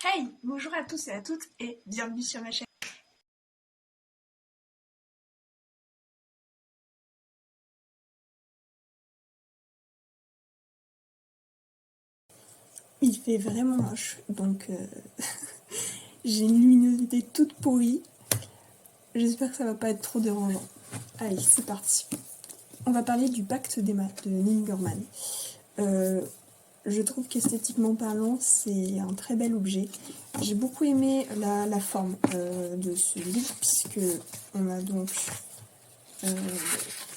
Hey, bonjour à tous et à toutes et bienvenue sur ma chaîne. Il fait vraiment moche, donc j'ai une luminosité toute pourrie. J'espère que ça va pas être trop dérangeant. Allez, c'est parti. On va parler du Pacte des maths de Neil Gaiman. Je trouve qu'esthétiquement parlant, c'est un très bel objet. J'ai beaucoup aimé la forme de ce livre, puisque on a donc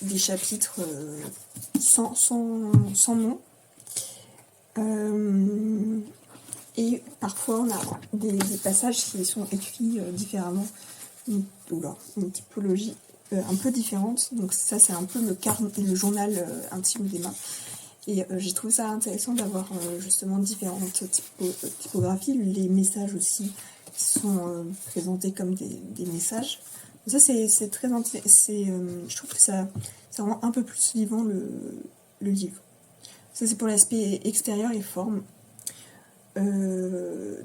des chapitres sans nom. Et parfois, on a des passages qui sont écrits différemment, une typologie un peu différente. Donc ça, c'est un peu le journal intime d'Emma. Et j'ai trouvé ça intéressant d'avoir justement différentes typographies, les messages aussi qui sont présentés comme des messages. Donc ça, c'est très intéressant. Je trouve que ça rend un peu plus vivant le livre. Ça, c'est pour l'aspect extérieur et forme. Je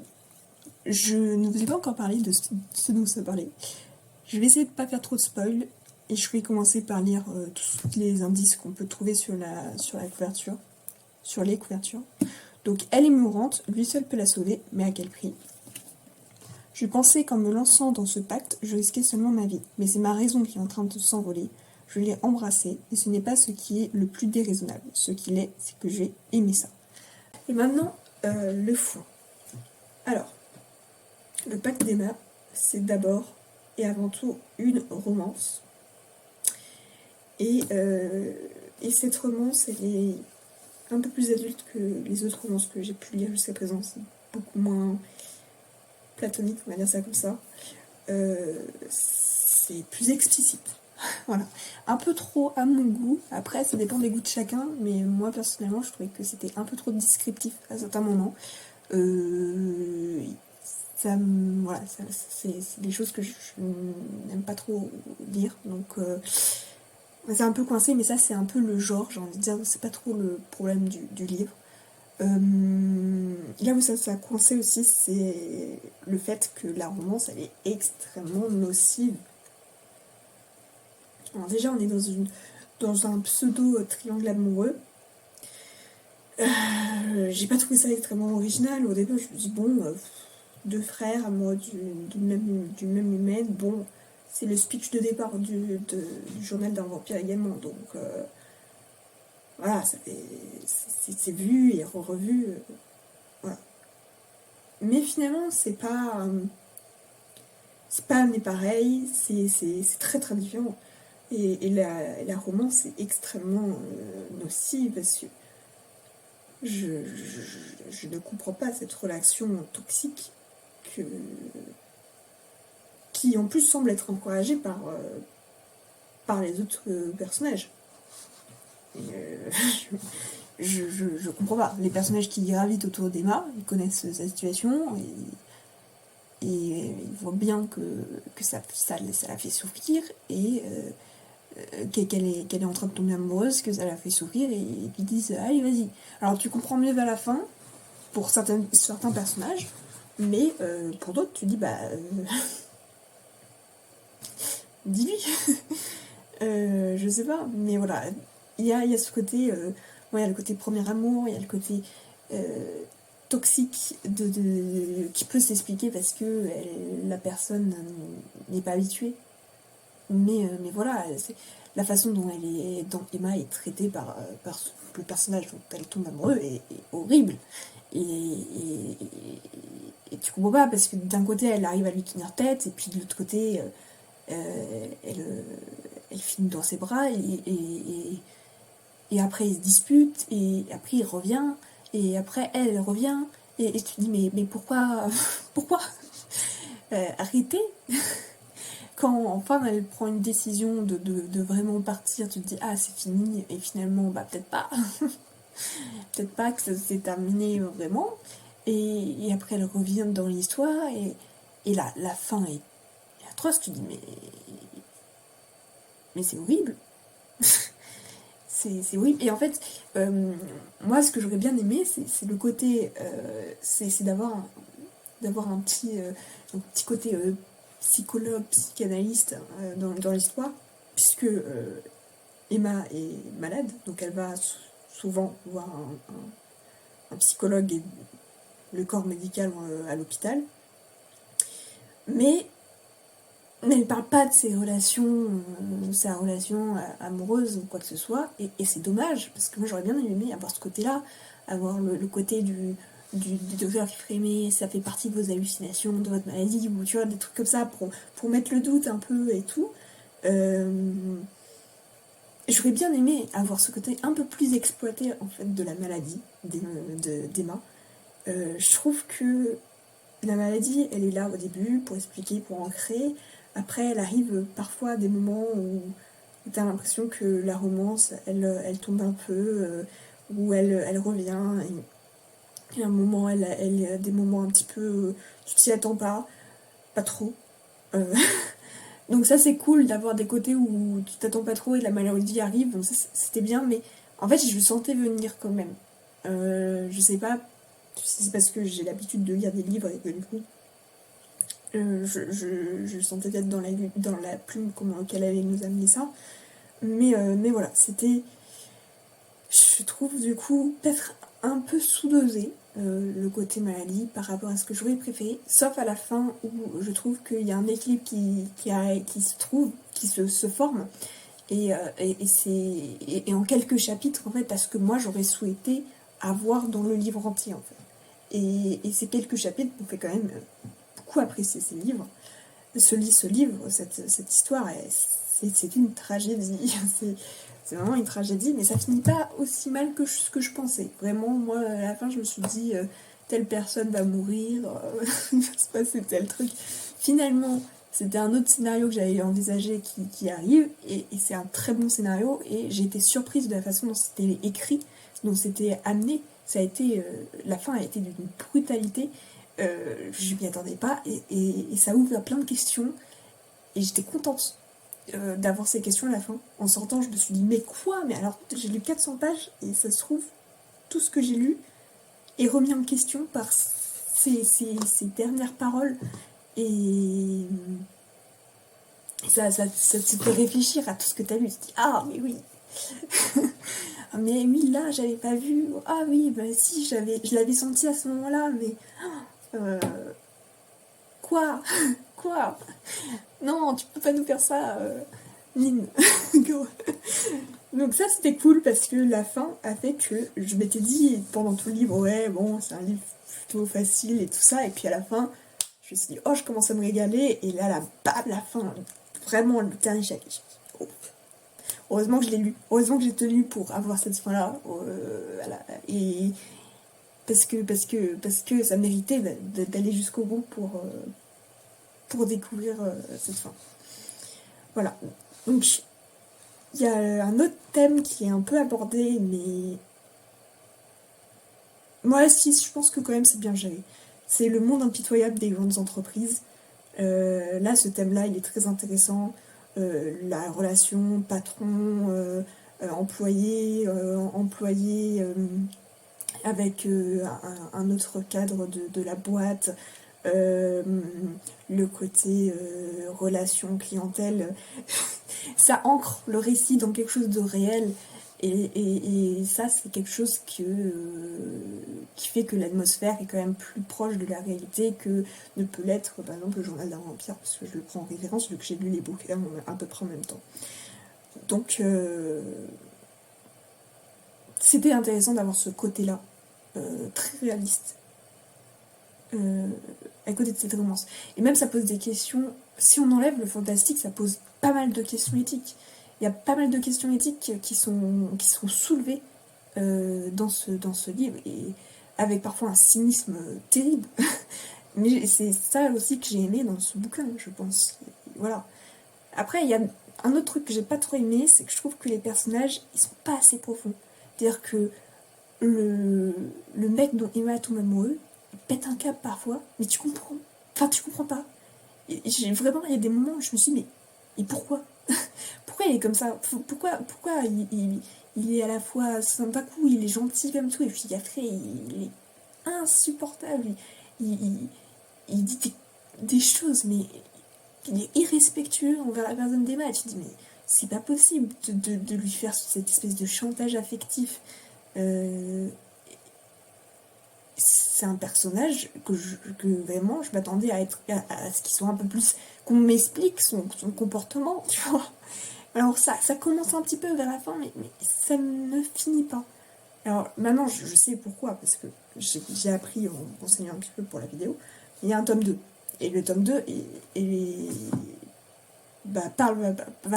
ne vous ai pas encore parlé de ce dont ça parlait. Je vais essayer de ne pas faire trop de spoil et je vais commencer par lire tous les indices qu'on peut trouver sur la couverture, sur les couvertures. Donc, elle est mourante, lui seul peut la sauver, mais à quel prix? Je pensais qu'en me lançant dans ce pacte, je risquais seulement ma vie, mais c'est ma raison qui est en train de s'envoler. Je l'ai embrassé, et ce n'est pas ce qui est le plus déraisonnable. Ce qu'il est, c'est que j'ai aimé ça. Et maintenant, le fond. Alors, le pacte d'Emma, c'est d'abord et avant tout une romance. Et cette romance, elle est un peu plus adulte que les autres romances que j'ai pu lire jusqu'à présent. C'est beaucoup moins platonique, on va dire ça comme ça. C'est plus explicite. Voilà. Un peu trop à mon goût. Après, ça dépend des goûts de chacun, mais moi, personnellement, je trouvais que c'était un peu trop descriptif à certains moments. Voilà, c'est des choses que je n'aime pas trop lire, donc c'est un peu coincé, mais ça c'est un peu le genre, j'ai envie de dire, c'est pas trop le problème du livre. Là où ça a coincé aussi, c'est le fait que la romance, elle est extrêmement nocive. Alors déjà, on est dans un pseudo-triangle amoureux. J'ai pas trouvé ça extrêmement original. Au début, je me dis, bon, deux frères amoureux du même humaine, bon, c'est le speech de départ du journal d'un vampire également, donc voilà, c'est vu et revu, voilà. Mais finalement, c'est pas amené pareil, c'est très très différent. Et la romance est extrêmement nocive parce que je ne comprends pas cette relation toxique qui en plus semble être encouragée par les autres personnages. Et je comprends pas. Les personnages qui gravitent autour d'Emma, ils connaissent sa situation et ils voient bien que ça la fait souffrir et qu'elle est en train de tomber amoureuse, que ça la fait souffrir et ils disent allez vas-y. Alors tu comprends mieux vers la fin pour certains personnages, mais pour d'autres tu dis bah dis-lui. Je sais pas, mais voilà, il y a ce côté, il y a le côté premier amour, il y a le côté toxique qui peut s'expliquer parce que la personne n'est pas habituée. Mais voilà, la façon dont Emma est traitée par le personnage dont elle tombe amoureuse est horrible. Et tu comprends pas parce que d'un côté elle arrive à lui tenir tête et puis de l'autre côté elle finit dans ses bras et après ils se disputent et après il revient et après elle revient et tu te dis mais pourquoi pourquoi arrêtez. Quand enfin elle prend une décision de vraiment partir, tu te dis ah c'est fini et finalement bah peut-être pas peut-être pas que ça s'est terminé vraiment et après elle revient dans l'histoire et la fin est atroce, tu te dis mais c'est horrible. C'est horrible. Et en fait, moi, ce que j'aurais bien aimé, c'est le côté... c'est d'avoir d'avoir un petit côté psychologue, psychanalyste dans l'histoire, puisque Emma est malade, donc elle va souvent voir un psychologue et le corps médical à l'hôpital. Mais elle ne parle pas de ses relations, sa relation amoureuse ou quoi que ce soit, et c'est dommage, parce que moi j'aurais bien aimé avoir ce côté-là, avoir le côté du docteur qui ferait mais ça fait partie de vos hallucinations, de votre maladie, ou tu vois, des trucs comme ça pour mettre le doute un peu et tout. J'aurais bien aimé avoir ce côté un peu plus exploité en fait de la maladie d'Emma. Je trouve que la maladie, elle est là au début pour expliquer, pour ancrer. Après, elle arrive parfois à des moments où t'as l'impression que la romance, elle tombe un peu, où elle revient. Et à un moment, elle a des moments un petit peu... tu t'y attends pas trop. Donc ça, c'est cool d'avoir des côtés où tu t'attends pas trop et la maladie arrive. Donc ça, c'était bien, mais en fait, je le sentais venir quand même. Je sais pas si c'est parce que j'ai l'habitude de lire des livres et que du coup, je sentais peut-être dans la plume qu'elle allait nous amener ça. Mais voilà, c'était, je trouve du coup peut-être un peu sous-dosé le côté maladie par rapport à ce que j'aurais préféré, sauf à la fin où je trouve qu'il y a un équilibre qui se forme et en quelques chapitres en fait à ce que moi j'aurais souhaité avoir dans le livre entier en fait. Et ces quelques chapitres m'ont fait quand même beaucoup apprécier ce livre, cette histoire. C'est une tragédie. C'est vraiment une tragédie, mais ça finit pas aussi mal que ce que je pensais. Vraiment, moi, à la fin, je me suis dit, telle personne va mourir, il va se passer tel truc. Finalement, c'était un autre scénario que j'avais envisagé qui arrive, et c'est un très bon scénario, et j'ai été surprise de la façon dont c'était écrit, dont c'était amené. Ça a été, la fin a été d'une brutalité. Je m'y attendais pas, et ça ouvre à plein de questions, et j'étais contente d'avoir ces questions à la fin. En sortant, je me suis dit, mais quoi? Mais alors, j'ai lu 400 pages, et ça se trouve, tout ce que j'ai lu est remis en question par ces dernières paroles, et ça te fait réfléchir à tout ce que t'as lu. Tu te dis, ah, mais oui, mais oui, là, j'avais pas vu, ah oui, bah si, je l'avais senti à ce moment-là, mais... Quoi? Quoi? Non, tu peux pas nous faire ça, Lynn. Donc ça, c'était cool parce que la fin a fait que je m'étais dit pendant tout le livre, ouais, bon, c'est un livre plutôt facile et tout ça, et puis à la fin, je me suis dit, oh, je commence à me régaler, et là, la fin, vraiment, le dernier chapitre. Oh. Heureusement que je l'ai lu, heureusement que j'ai tenu pour avoir cette fin-là, voilà, et parce que ça méritait d'aller jusqu'au bout pour découvrir cette fin. Voilà. Donc, il y a un autre thème qui est un peu abordé, mais... Moi, si, je pense que quand même c'est bien géré. C'est le monde impitoyable des grandes entreprises. Là, ce thème-là, il est très intéressant. La relation patron-employé, employé avec un autre cadre de la boîte. Le côté relation clientèle, ça ancre le récit dans quelque chose de réel, et ça c'est quelque chose qui fait que l'atmosphère est quand même plus proche de la réalité que ne peut l'être par exemple le journal d'un vampire, parce que je le prends en référence vu que j'ai lu les bouquins à peu près en même temps. Donc c'était intéressant d'avoir ce côté là très réaliste à côté de cette romance. Et même ça pose des questions, si on enlève le fantastique, ça pose pas mal de questions éthiques. Il y a pas mal de questions éthiques qui sont soulevées dans ce livre, et avec parfois un cynisme terrible. Mais c'est ça aussi que j'ai aimé dans ce bouquin, je pense. Voilà. Après, il y a un autre truc que j'ai pas trop aimé, c'est que je trouve que les personnages, ils sont pas assez profonds. C'est-à-dire que le mec dont Emma tombe amoureux, il pète un câble parfois, mais tu comprends. Enfin, tu comprends pas. Vraiment, il y a des moments où je me suis dit, mais pourquoi? Pourquoi il est comme ça? Pourquoi il est à la fois sympa, cool, il est gentil comme tout, et puis après, il est insupportable. il dit des choses, mais il est irrespectueux envers la personne d'Emma. Tu te dis, mais c'est pas possible de lui faire cette espèce de chantage affectif. C'est un personnage que vraiment je m'attendais à ce qu'il soit un peu plus, qu'on m'explique son comportement, tu vois. Alors ça commence un petit peu vers la fin, mais ça ne finit pas. Alors maintenant je sais pourquoi, parce que j'ai appris en me renseignant un petit peu pour la vidéo. Il y a un tome 2, et le tome 2 va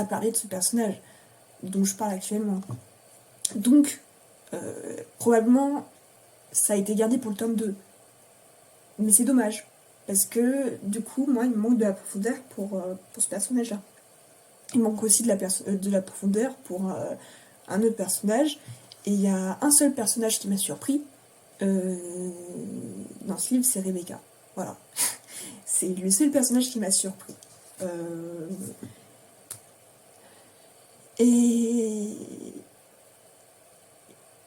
parler de ce personnage dont je parle actuellement. Donc probablement ça a été gardé pour le tome 2. Mais c'est dommage, parce que du coup, moi, il me manque de la profondeur pour ce personnage-là. Il manque aussi de la profondeur pour un autre personnage. Et il y a un seul personnage qui m'a surpris dans ce livre, c'est Rebecca. Voilà. C'est le seul personnage qui m'a surpris.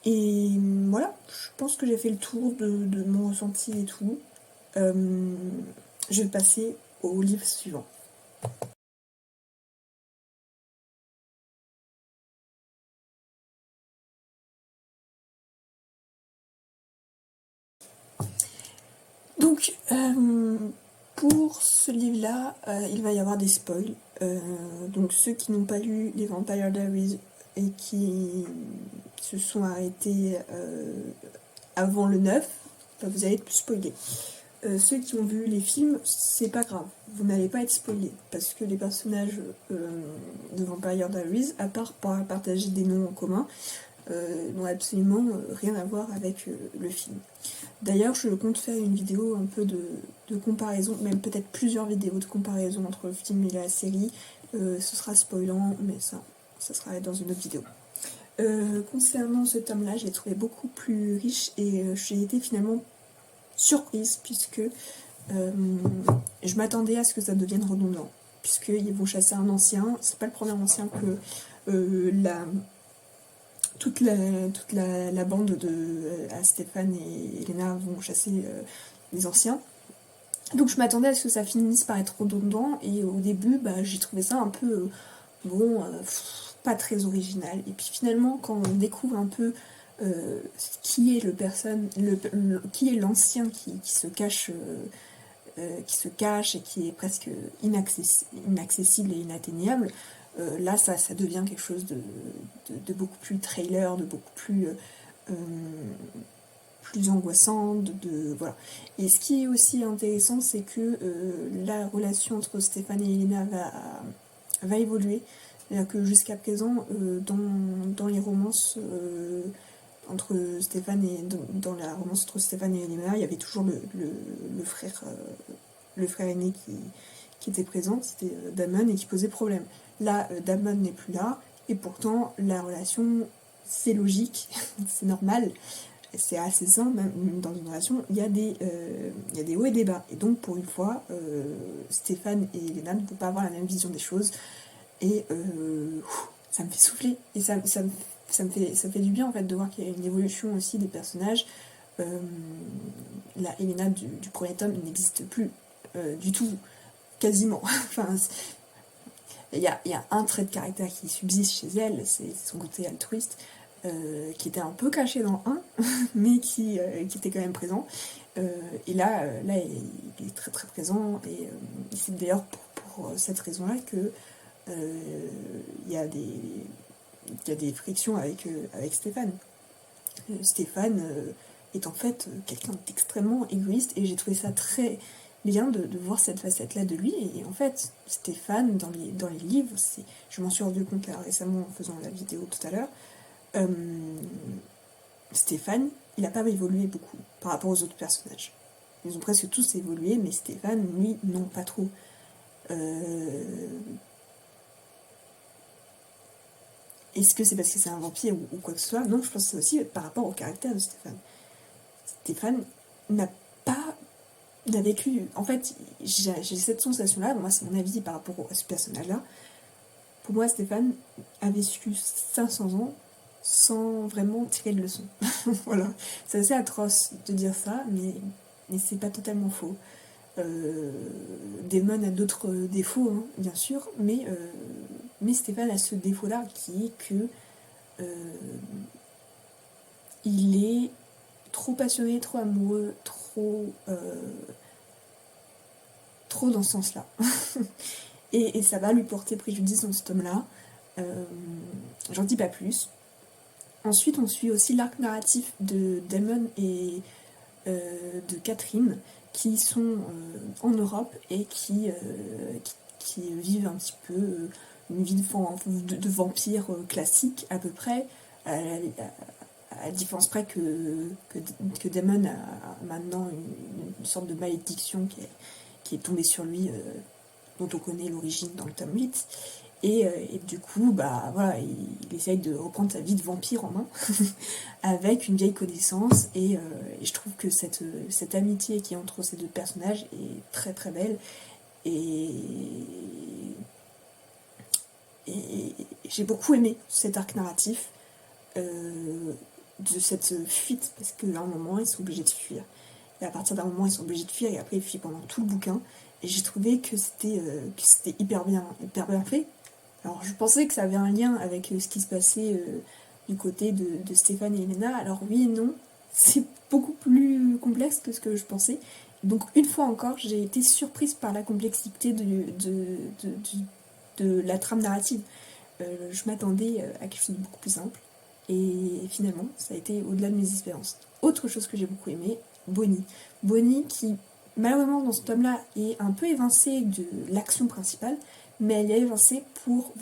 Et voilà, je pense que j'ai fait le tour de mon ressenti et tout. Je vais passer au livre suivant. Donc, pour ce livre-là, il va y avoir des spoils. Donc, ceux qui n'ont pas lu les Vampire Diaries et qui se sont arrêtés avant le 9, vous allez être spoilés. Ceux qui ont vu les films, c'est pas grave, vous n'allez pas être spoilés, parce que les personnages de Vampire Diaries, à part partager des noms en commun, n'ont absolument rien à voir avec le film. D'ailleurs, je compte faire une vidéo un peu de comparaison, même peut-être plusieurs vidéos de comparaison entre le film et la série. Ce sera spoilant, mais ça sera dans une autre vidéo. Concernant ce tome-là, je l'ai trouvé beaucoup plus riche et j'ai été finalement surprise, puisque je m'attendais à ce que ça devienne redondant, puisqu'ils vont chasser un ancien. C'est pas le premier ancien que toute la bande de Stéphane et Elena vont chasser les anciens. Donc je m'attendais à ce que ça finisse par être redondant, et au début j'ai trouvé ça un peu pas très original. Et puis finalement, quand on découvre un peu qui est l'ancien qui se cache et qui est presque inaccessible et inatteignable, là ça devient quelque chose de beaucoup plus trailer, de beaucoup plus angoissant, voilà. Et ce qui est aussi intéressant, c'est que la relation entre Stéphane et Elena va évoluer. C'est-à-dire que jusqu'à présent, dans les romances entre Stéphane et dans la romance entre Stéphane et Elena, il y avait toujours le frère aîné qui était présent, c'était Damon, et qui posait problème. Là, Damon n'est plus là, et pourtant la relation, c'est logique, c'est normal, c'est assez sain. Même dans une relation, il y a des hauts et des bas, et donc pour une fois, Stéphane et Elena ne peuvent pas avoir la même vision des choses, et ça me fait souffler, et ça fait du bien en fait de voir qu'il y a une évolution aussi des personnages. La Elena du premier tome n'existe plus du tout, quasiment. Enfin, il y a un trait de caractère qui subsiste chez elle, c'est son côté altruiste, qui était un peu caché dans le 1, mais qui était quand même présent. Et là, il est très très présent, et c'est d'ailleurs pour cette raison-là que il y a des frictions avec Stéphane. Stéphane est en fait quelqu'un d'extrêmement égoïste, et j'ai trouvé ça très bien de voir cette facette-là de lui. Et en fait, Stéphane, dans les livres, je m'en suis rendu compte là récemment en faisant la vidéo tout à l'heure, Stéphane, il n'a pas évolué beaucoup par rapport aux autres personnages. Ils ont presque tous évolué, mais Stéphane, lui, non, pas trop. Est-ce que c'est parce que c'est un vampire ou quoi que ce soit? Non, je pense que c'est aussi par rapport au caractère de Stéphane. Stéphane n'a vécu... En fait, j'ai cette sensation-là, moi c'est mon avis par rapport à ce personnage-là. Pour moi, Stéphane a vécu 500 ans sans vraiment tirer de leçon. Voilà. C'est assez atroce de dire ça, mais c'est pas totalement faux. Damon a d'autres défauts, hein, bien sûr, mais Stéphane a ce défaut-là qui est que il est trop passionné, trop amoureux, trop dans ce sens-là. et ça va lui porter préjudice dans cet homme-là. J'en dis pas plus. Ensuite, on suit aussi l'arc narratif de Damon et de Catherine, qui sont en Europe et qui vivent un petit peu une vie de vampire classique, à peu près, à la différence près que Damon a maintenant une sorte de malédiction qui est tombée sur lui, dont on connaît l'origine dans le tome 8. Et du coup, bah voilà, il essaye de reprendre sa vie de vampire en main avec une vieille connaissance. Et je trouve que cette amitié qui est entre ces deux personnages est très très belle. Et j'ai beaucoup aimé cet arc narratif de cette fuite, parce qu'à un moment, ils sont obligés de fuir. Et à partir d'un moment, ils sont obligés de fuir, et après, ils fuient pendant tout le bouquin. Et j'ai trouvé que c'était hyper bien fait. Alors, je pensais que ça avait un lien avec ce qui se passait du côté de Stéphane et Elena. Alors, oui et non, c'est beaucoup plus complexe que ce que je pensais. Donc, une fois encore, j'ai été surprise par la complexité de la trame narrative. Je m'attendais à quelque chose de beaucoup plus simple. Et finalement, ça a été au-delà de mes espérances. Autre chose que j'ai beaucoup aimé, Bonnie. Bonnie qui, malheureusement, dans ce tome-là, est un peu évincée de l'action principale, mais elle est évincée pour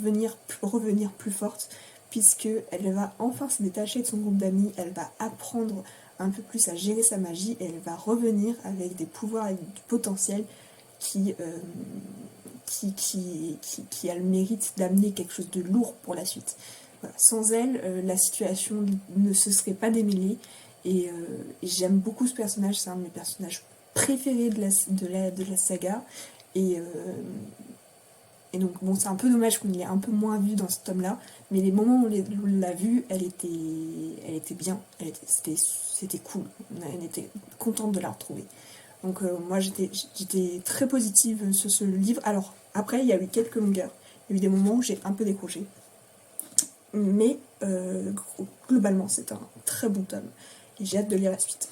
revenir plus forte, puisqu'elle va enfin se détacher de son groupe d'amis, elle va apprendre un peu plus à gérer sa magie, et elle va revenir avec des pouvoirs et du potentiel qui a le mérite d'amener quelque chose de lourd pour la suite. Voilà. Sans elle, la situation ne se serait pas démêlée, et j'aime beaucoup ce personnage, c'est un de mes personnages préférés de la saga, et donc bon, c'est un peu dommage qu'on l'ait un peu moins vue dans ce tome-là, mais les moments où on l'a vue, elle était bien, c'était cool, on était contente de la retrouver. Donc moi j'étais très positive sur ce livre. Alors après il y a eu quelques longueurs, il y a eu des moments où j'ai un peu décroché, mais globalement c'est un très bon tome et j'ai hâte de lire la suite.